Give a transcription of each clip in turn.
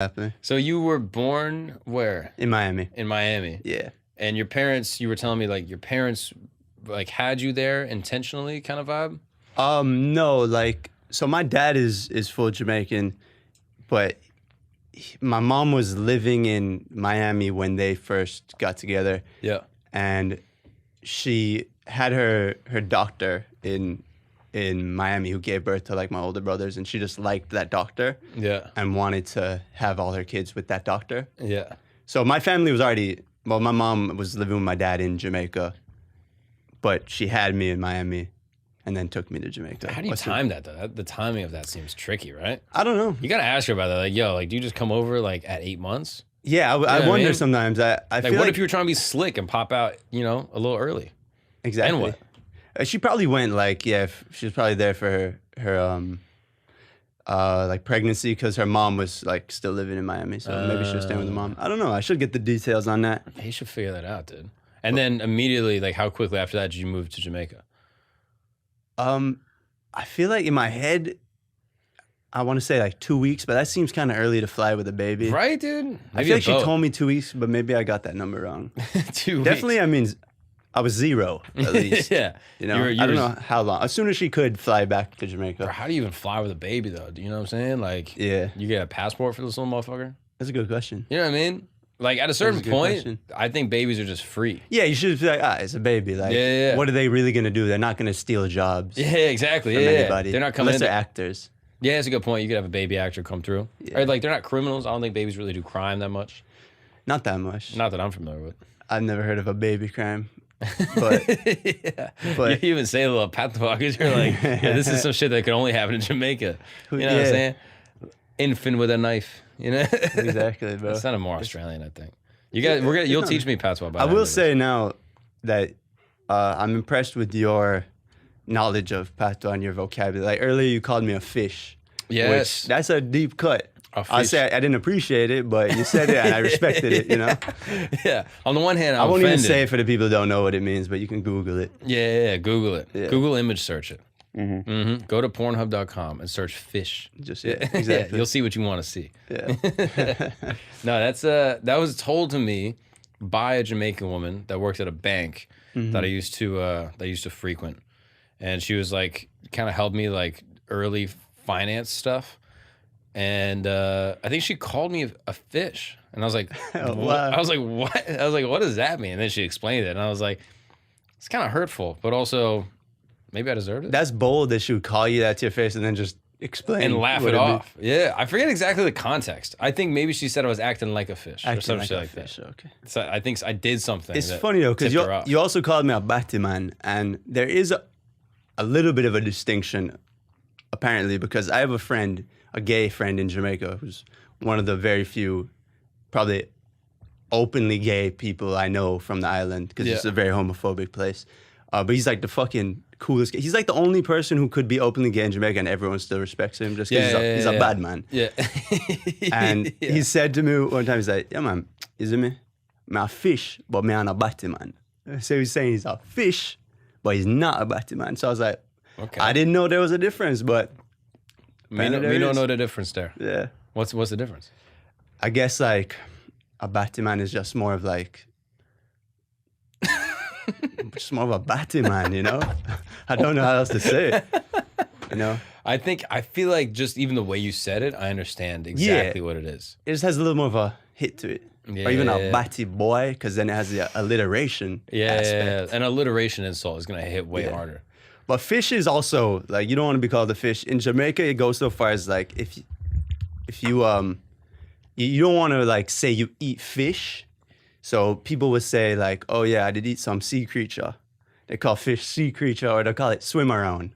happening. So you were born where? In Miami. In Miami. Yeah. And your parents, you were telling me like your parents like had you there intentionally kind of vibe? No, like, so my dad is full Jamaican, but my mom was living in Miami when they first got together. Yeah. And she had her doctor in Miami who gave birth to like my older brothers, and she just liked that doctor. Yeah. And wanted to have all her kids with that doctor. Yeah. So my family was already, well, my mom was living with my dad in Jamaica, but she had me in Miami and then took me to Jamaica. How do you time that though? The timing of that seems tricky, right? I don't know. You gotta ask her about that. Like, yo, like, do you just come over like at 8 months? Yeah, I wonder sometimes. I Like, feel what like if you were trying to be slick and pop out, you know, a little early? exactly. And what? She probably went like, yeah, she was probably there for her like pregnancy because her mom was like still living in Miami, so maybe she was staying with the mom. I don't know. I should get the details on that. You should figure that out, dude. And then immediately, like, how quickly after that did you move to Jamaica? I feel like in my head, I want to say like 2 weeks, but that seems kind of early to fly with a baby. Right, dude? I feel like she told me 2 weeks, but maybe I got that number wrong. 2 weeks. Definitely, I mean, I was 0 at least. Yeah. You know, I don't know how long. As soon as she could fly back to Jamaica. Bro, how do you even fly with a baby, though? Do you know what I'm saying? Like, Yeah, you get a passport for this little motherfucker? that's a good question. You know what I mean? Like, at a certain good point, question. I think babies are just free. Yeah, you should be like, it's a baby. Like, Yeah. what are they really gonna do? They're not gonna steal jobs Yeah, exactly. from Yeah, anybody. they're not coming unless in. they're actors. Yeah, that's a good point. You could have a baby actor come through. Yeah. Or, like, they're not criminals. I don't think babies really do crime that much. Not that much. Not that I'm familiar with. I've never heard of a baby crime. But Yeah. but- You even say a little patois because you're like, yeah, this is some shit that could only happen in Jamaica. You know what I'm Yeah. saying? Infant with a knife. You know? exactly, bro. That sounded more Australian, I think. You'll teach me patois. By I the end will of this. say now that I'm impressed with your knowledge of patois and your vocabulary. Like earlier, you called me a fish. Yes. Which, that's a deep cut. A I fish. say I didn't appreciate it, but you said it and I respected it, you know? Yeah. On the one hand, I I'm won't offended. even say it for the people who don't know what it means, but you can Google it. Yeah. Google it. Yeah. Google image search it. Go to Pornhub.com and search fish. Just, Yeah, exactly. you'll see what you want to see. Yeah. No, that was told to me by a Jamaican woman that worked at a bank that I used to frequent, and she was like kind of helped me like early finance stuff, and I think she called me a fish, and I was like, Oh, what? wow. I was like, what? I was like, what does that mean? And then she explained it, and I was like, it's kind of hurtful, but also maybe I deserved it. That's bold that she would call you that to your face and then just explain. And laugh what it means. off. Yeah, I forget exactly the context. I think maybe she said I was acting like a fish or Acting some like shit a like fish, that. okay. So I think I did something. It's that funny though, because tipped her off. you also called me a Batman, and there is a little bit of a distinction, apparently, because I have a friend, a gay friend in Jamaica, who's one of the very few, probably openly gay people I know from the island, because it's Yeah. a very homophobic place. But he's like the fucking coolest guy. He's like the only person who could be openly gay in Jamaica and everyone still respects him just because he's a bad man. Yeah. And Yeah. he said to me one time, he's like, yeah, man, is it me? I'm a fish, but me I'm a Batman. So he's saying he's a fish, but he's not a Batman. So I was like, Okay. I didn't know there was a difference, but me apparently there don't is. know the difference there. Yeah. What's the difference? I guess like a Batman is just more of like, just more of a Batman, you know? I don't know how else to say it, you know? I feel like just even the way you said it, I understand exactly what it is. It just has a little more of a hit to it. Or even Yeah. a batty boy, because then it has the alliteration aspect. An alliteration insult is gonna hit way Yeah. harder. But fish is also like, you don't want to be called a fish. In Jamaica, it goes so far as like if you you don't want to like say you eat fish. So people would say like, oh yeah, I did eat some sea creature. They call fish sea creature, or they call it swim around.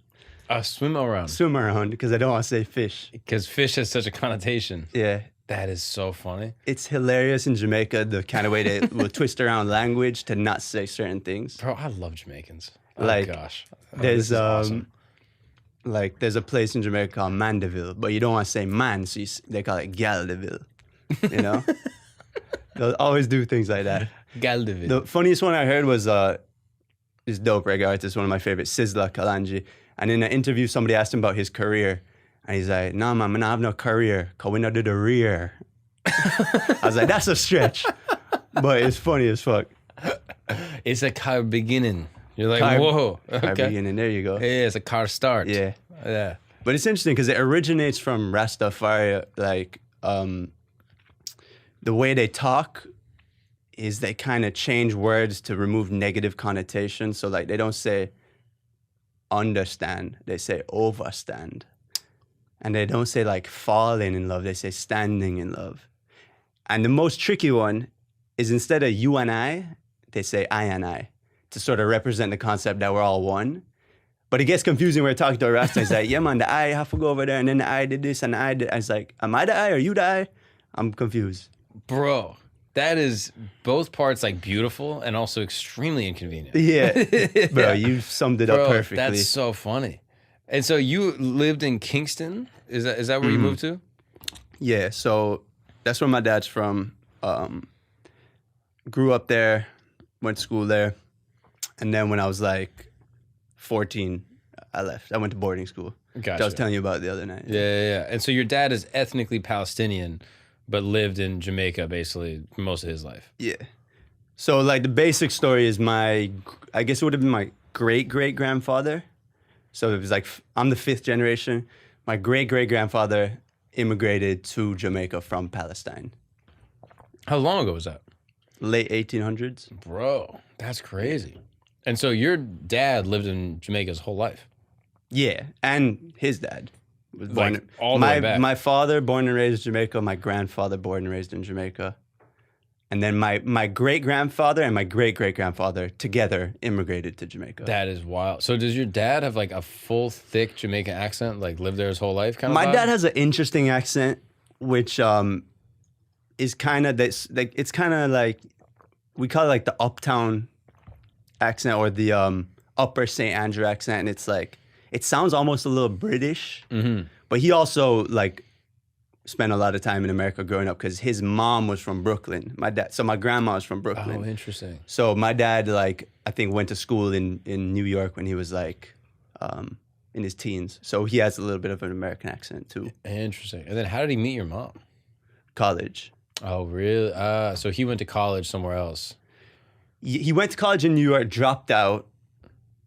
Swim around. Swim around, because they don't want to say fish. Because fish has such a connotation. Yeah. That is so funny. It's hilarious in Jamaica, the kind of way they will twist around language to not say certain things. Bro, I love Jamaicans. Oh Like, gosh. Oh, this There's is awesome. like there's a place in Jamaica called Mandeville, but you don't want to say man, so they call it Galdeville. You know, they'll always do things like that. Galdeville. The funniest one I heard was this dope reggae artist, one of my favorites, Sizzla Kalonji. And in an interview, somebody asked him about his career, and he's like, "Nah, man, I have no career, cause we not do the rear." I was like, that's a stretch, but it's funny as fuck. It's a car beginning. You're like, Car- whoa. Car Okay. beginning, there you go. Yeah, it's a car start. Yeah. Yeah. But it's interesting because it originates from Rastafari. Like, the way they talk is they kind of change words to remove negative connotations. So, like, they don't say understand, they say overstand. And they don't say, like, falling in love, they say standing in love. And the most tricky one is instead of you and I, they say I and I to sort of represent the concept that we're all one. But it gets confusing when we're talking to a Rasta. It's like, yeah, man, the I have to go over there, and then the I did this, and the I did. And it's like, am I the I or you the I? I'm confused. Bro, that is both parts like beautiful and also extremely inconvenient. Yeah, bro, you summed it up perfectly. That's so funny. And so you lived in Kingston? Is that where you moved to? Yeah, so that's where my dad's from. Grew up there, went to school there, and then when I was like 14, I left. I went to boarding school. Gotcha. Which I was telling you about the other night. Yeah. And so your dad is ethnically Palestinian, but lived in Jamaica basically most of his life. Yeah. So like the basic story is I guess it would have been my great-great-grandfather. So it was like, I'm the 5th generation. My great-great-grandfather immigrated to Jamaica from Palestine. How long ago was that? Late 1800s. Bro, that's crazy. And so your dad lived in Jamaica his whole life? Yeah, and his dad was Like, born. all the way back. My father born and raised in Jamaica. My grandfather born and raised in Jamaica, and then my great grandfather and my great great grandfather together immigrated to Jamaica. That is wild. So does your dad have like a full thick Jamaican accent? Like lived there his whole life? Kind of. My vibe? dad has an interesting accent, which is kind of this. Like it's kind of like we call it like the uptown accent or the upper St. Andrew accent, and it's like. It sounds almost a little British, but he also like spent a lot of time in America growing up because his mom was from Brooklyn. My grandma was from Brooklyn. Oh, interesting. So my dad, like, I think went to school in New York when he was like in his teens. So he has a little bit of an American accent too. Interesting. And then how did he meet your mom? College. Oh, really? So he went to college somewhere else. He went to college in New York, dropped out.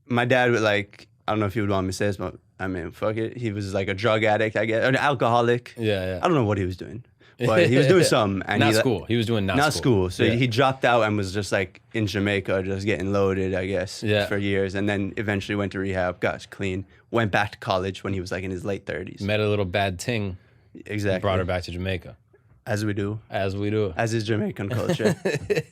My dad would like. I don't know if he would want me to say this, but I mean, fuck it. He was like a drug addict, I guess, or an alcoholic. Yeah. I don't know what he was doing, but he was doing something. And Not school. He was doing not school. So Yeah. he dropped out and was just like in Jamaica, just getting loaded, I guess, for years. And then eventually went to rehab, got clean, went back to college when he was like in his late 30s. Met a little bad ting. Exactly. Brought her back to Jamaica. As we do. As we do. As is Jamaican culture.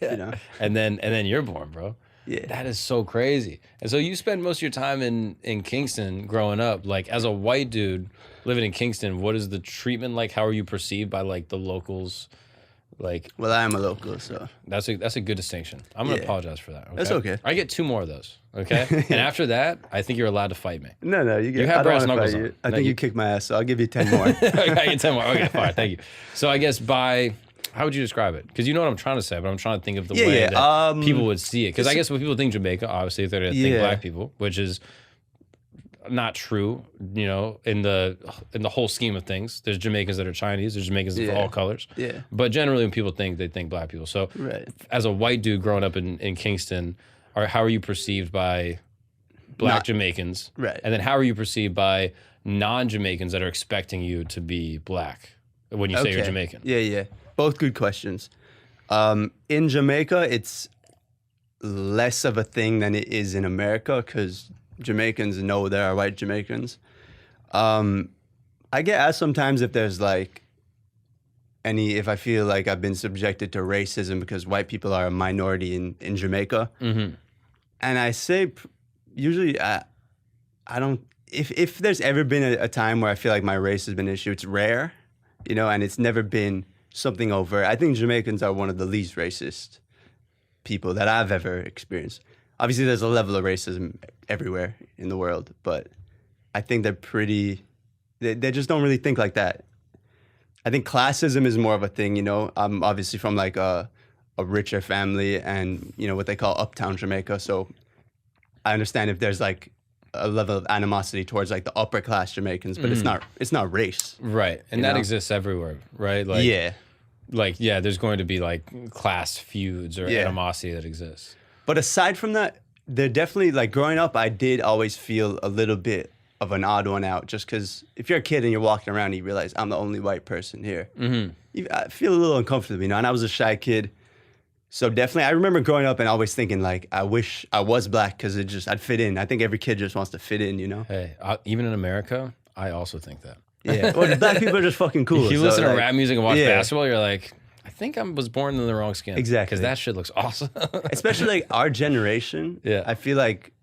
You know? And then you're born, bro. Yeah. That is so crazy. And so you spend most of your time in Kingston growing up. Like, as a white dude living in Kingston, what is the treatment like? How are you perceived by, like, the locals? Like, well, I am a local, so. That's a good distinction. I'm going to apologize for that. Okay? That's okay. I get 2 more of those, okay? And after that, I think you're allowed to fight me. No, you have I don't brass wanna knuckles fight on. you. I No, think you- you kicked my ass, so I'll give you 10 more. Okay, I get 10 more. Okay, fine. Thank you. So I guess how would you describe it? Because you know what I'm trying to say, but I'm trying to think of the way that people would see it. Because I guess when people think Jamaica, obviously they're going to think black people, which is not true. You know, in the whole scheme of things, there's Jamaicans that are Chinese, there's Jamaicans of all colors. Yeah. But generally, when people think, they think black people. So, as a white dude growing up in Kingston, how are you perceived by black Jamaicans? Right. And then how are you perceived by non-Jamaicans that are expecting you to be black when you say you're Jamaican? Yeah. Both good questions. In Jamaica, it's less of a thing than it is in America because Jamaicans know there are white Jamaicans. I get asked sometimes if there's like if I feel like I've been subjected to racism because white people are a minority in Jamaica. And I say usually I don't, if there's ever been a time where I feel like my race has been an issue, it's rare, you know, and it's never been something overt. I think Jamaicans are one of the least racist people that I've ever experienced. Obviously, there's a level of racism everywhere in the world, but I think they just don't really think like that. I think classism is more of a thing, you know. I'm obviously from like a richer family and, you know, what they call uptown Jamaica. So I understand if there's like a level of animosity towards like the upper class Jamaicans, but it's not race. Right. And that exists everywhere, right? Like, Yeah. like, yeah, there's going to be like class feuds or Yeah. animosity that exists. But aside from that, there definitely, like, growing up, I did always feel a little bit of an odd one out, just because if you're a kid and you're walking around and you realize I'm the only white person here, I feel a little uncomfortable, you know. And I was a shy kid, so definitely, I remember growing up and always thinking like, I wish I was black because I'd fit in. I think every kid just wants to fit in, you know. Hey, even in America, I also think that. Yeah, well, the black people are just fucking cool. If you so, listen to like, rap music and watch yeah. basketball, you're like, I think I was born in the wrong skin. Exactly. Because that shit looks awesome. Especially like our generation. Yeah. I feel like,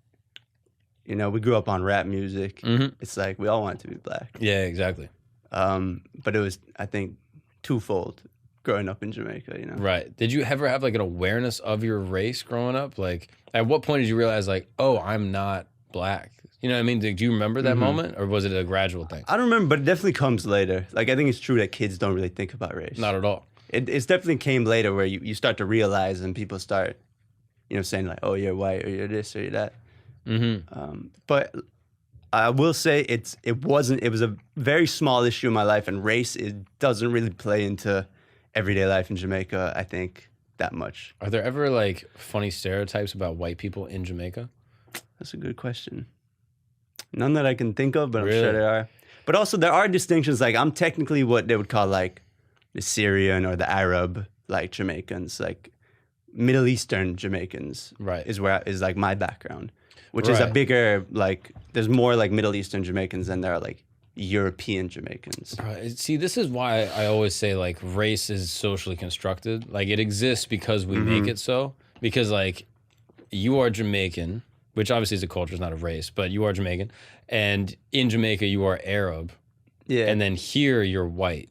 you know, we grew up on rap music. It's like we all wanted to be black. Yeah, exactly. But it was, I think, twofold growing up in Jamaica, you know. Right. Did you ever have like an awareness of your race growing up? Like, at what point did you realize like, oh, I'm not black? You know what I mean? Do you remember that moment, or was it a gradual thing? I don't remember, but it definitely comes later. Like, I think it's true that kids don't really think about race. Not at all. It's definitely came later where you start to realize and people start, you know, saying like, oh, you're white or you're this or you're that. But I will say it was a very small issue in my life, and race, it doesn't really play into everyday life in Jamaica, I think, that much. Are there ever like funny stereotypes about white people in Jamaica? That's a good question. None that I can think of, but Really? I'm sure there are. But also there are distinctions. Like, I'm technically what they would call like the Syrian or the Arab, like, Jamaicans, like Middle Eastern Jamaicans. Right. Is like my background, which is a Right. bigger, like, there's more like Middle Eastern Jamaicans than there are like European Jamaicans. Right. See, this is why I always say like race is socially constructed. Like, it exists because we make it so. Because like, you are Jamaican, which obviously is a culture, it's not a race, but you are Jamaican. And in Jamaica, you are Arab. Yeah. And then here, you're white.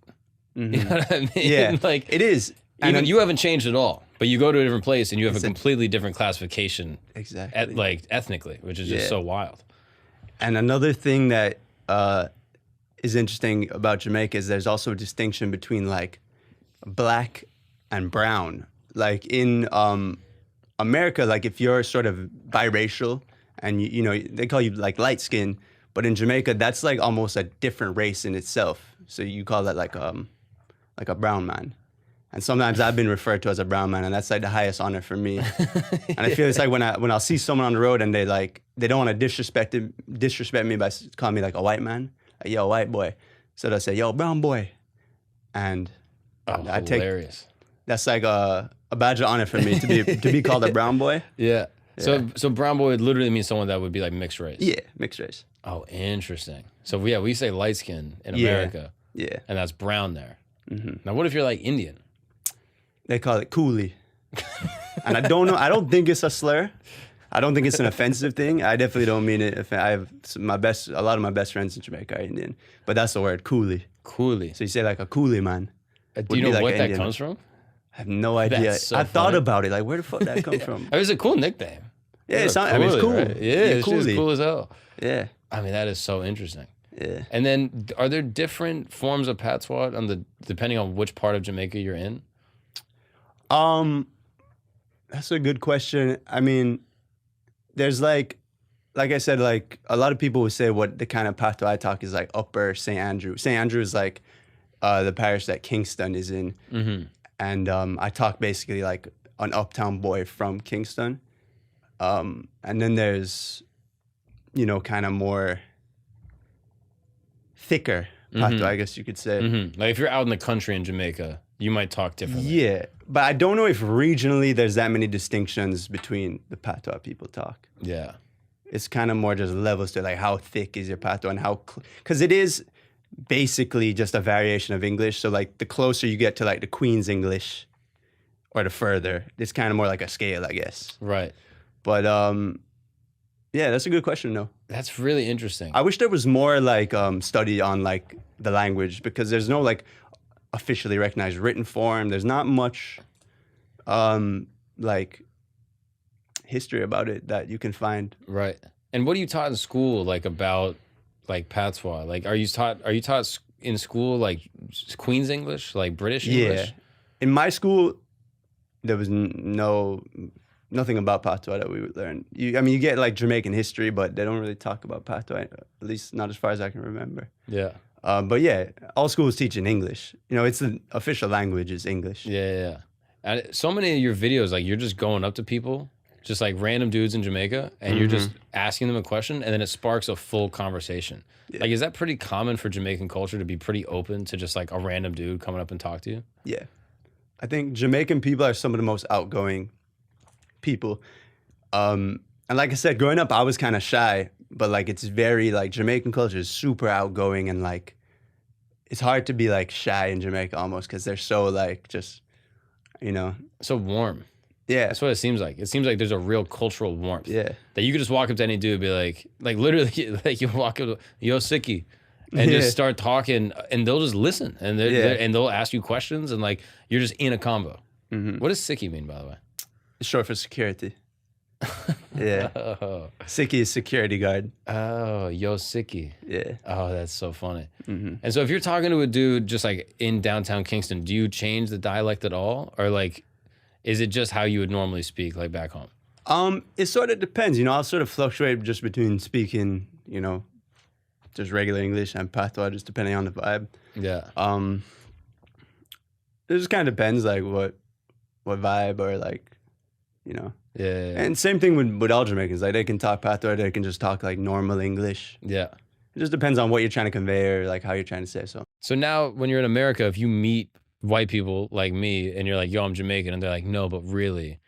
You know what I mean? Yeah. Like, it is. even you haven't changed at all, but you go to a different place and you have a It's a- completely different classification, Exactly. like ethnically, which is just Yeah. so wild. And another thing that is interesting about Jamaica is there's also a distinction between like black and brown. Like in America, like if you're sort of biracial and you know, they call you like light skin, but in Jamaica, that's like almost a different race in itself. So you call that like a brown man. And sometimes I've been referred to as a brown man, and that's like the highest honor for me. And I feel it's like when I'll see someone on the road and they don't want to disrespect me by calling me like a white man, like, yo, white boy. So they'll say, yo, brown boy. And I take Hilarious. that's like a badge of honor for me to be called a brown boy. Yeah. So brown boy would literally mean someone that would be like mixed race. Yeah, mixed race. Oh, interesting. So yeah, we say light skin in Yeah. America, Yeah, and that's brown there. Now, what if you're like Indian? they call it coolie. And I don't know. I don't think it's a slur. I don't think it's an offensive thing. I definitely don't mean it. I have a lot of my best friends in Jamaica are Indian, but that's the word coolie. Coolie. So you say like a coolie man. Do would you be know like what an that Indian. comes from? I have no idea. That's so I thought funny. about it. Like, where the fuck did that come from? It was a cool nickname. Yeah, it's Coolie, I mean, it's cool. right? Yeah, it's just coolie. cool as hell. Yeah, I mean, that is so interesting. yeah. And then, are there different forms of patois depending on which part of Jamaica you're in? That's a good question. I mean, there's like I said, like a lot of people would say what the kind of patois I talk is like Upper St. Andrew. St. Andrew is like the parish that Kingston is in, and I talk basically like an uptown boy from Kingston. And then there's, you know, kind of more thicker patois, I guess you could say. Like if you're out in the country in Jamaica, you might talk differently. Yeah, but I don't know if regionally there's that many distinctions between the patois people talk. Yeah. It's kind of more just levels to like how thick is your patois and how, because it is basically just a variation of English. So like the closer you get to like the Queen's English or the further, it's kind of more like a scale, I guess. Right. But yeah, that's a good question though. That's really interesting. I wish there was more like study on like the language, because there's no like officially recognized written form. There's not much like history about it that you can find. Right. And what are you taught in school, like about like patois? Like, are you taught in school like Queen's English, like British English? Yeah. In my school, there was nothing about patois that we would learn. You get like Jamaican history, but they don't really talk about patois, at least not as far as I can remember. Yeah. But yeah, all schools teach in English. You know, it's the official language is English. Yeah. And so many of your videos, like you're just going up to people, just like random dudes in Jamaica, and you're just asking them a question, and then it sparks a full conversation. Yeah. Like, is that pretty common for Jamaican culture to be pretty open to just like a random dude coming up and talk to you? Yeah. I think Jamaican people are some of the most outgoing people. And like I said, growing up, I was kind of shy, but like it's very like Jamaican culture is super outgoing, and like it's hard to be like shy in Jamaica almost because they're so like just, you know. So warm. Yeah. That's what it seems like. It seems like there's a real cultural warmth. Yeah. That you could just walk up to any dude and be like literally, like you walk up to, yo, Siki, and just start talking, and they'll just listen, and and they'll ask you questions, and like you're just in a combo. What does Siki mean, by the way? It's short for security. Yeah. Siki is security guard. Oh, yo, Siki. Yeah. Oh, that's so funny. And so if you're talking to a dude just like in downtown Kingston, do you change the dialect at all? Or like, is it just how you would normally speak like back home? It sort of depends. You know, I'll sort of fluctuate just between speaking, you know, just regular English and patois, just depending on the vibe. Yeah. It just kind of depends, like what vibe or like, you know. Yeah. And same thing with all Jamaicans. Like they can talk patois, they can just talk like normal English. Yeah. It just depends on what you're trying to convey or like how you're trying to say so. So now when you're in America, if you meet white people like me and you're like, yo, I'm Jamaican, and they're like, no, but really,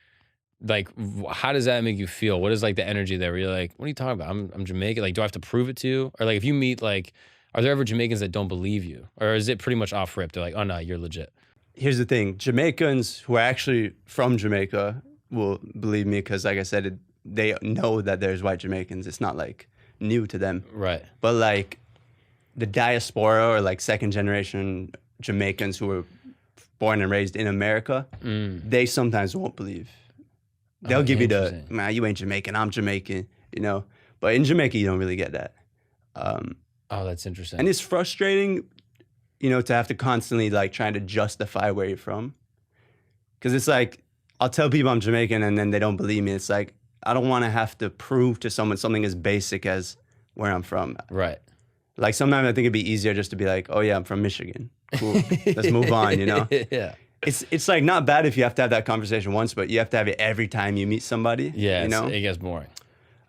like, how does that make you feel? What is like the energy there where you're like, what are you talking about? I'm Jamaican. Like, do I have to prove it to you? Or like, if you meet like, are there ever Jamaicans that don't believe you? Or is it pretty much off rip? They're like, oh no, you're legit. Here's the thing. Jamaicans who are actually from Jamaica will believe me because, like I said, they know that there's white Jamaicans. It's not like new to them. Right. But like the diaspora or like second generation Jamaicans who were born and raised in America, they sometimes won't believe. They'll give you the, man, you ain't Jamaican, I'm Jamaican, you know. But in Jamaica, you don't really get that. Oh, that's interesting. And it's frustrating, you know, to have to constantly like trying to justify where you're from. Because it's like, I'll tell people I'm Jamaican and then they don't believe me. It's like, I don't want to have to prove to someone something as basic as where I'm from. Right. Like sometimes I think it'd be easier just to be like, oh yeah, I'm from Michigan. Cool. Let's move on, you know? Yeah. It's like not bad if you have to have that conversation once, but you have to have it every time you meet somebody. Yeah, you know? it gets boring.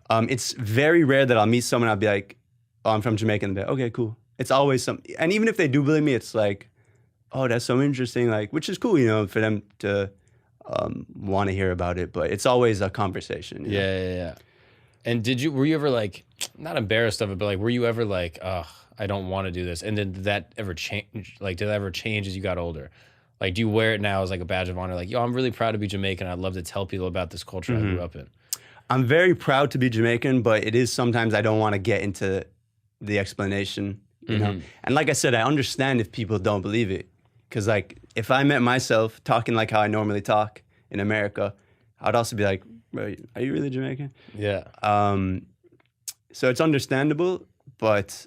It's very rare that I'll meet someone, I'll be like, oh, I'm from Jamaica, and they'll be like, okay, cool. It's always something. And even if they do believe me, it's like, oh, that's so interesting, like, which is cool, you know, for them to want to hear about it, but it's always a conversation. You know? Yeah. And were you ever like, not embarrassed of it, but like, were you ever like, oh, I don't want to do this? And then did that ever change? Like, did that ever change as you got older? Like, do you wear it now as like a badge of honor? Like, yo, I'm really proud to be Jamaican. I'd love to tell people about this culture I grew up in. I'm very proud to be Jamaican, but it is sometimes I don't want to get into the explanation, you know? And like I said, I understand if people don't believe it. Because like, if I met myself talking like how I normally talk in America, I'd also be like, bro, are you really Jamaican? Yeah. So it's understandable, but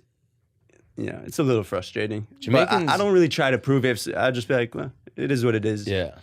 yeah, it's a little frustrating. Jamaicans, but I don't really try to prove it. I'll just be like, well, it is what it is. Yeah.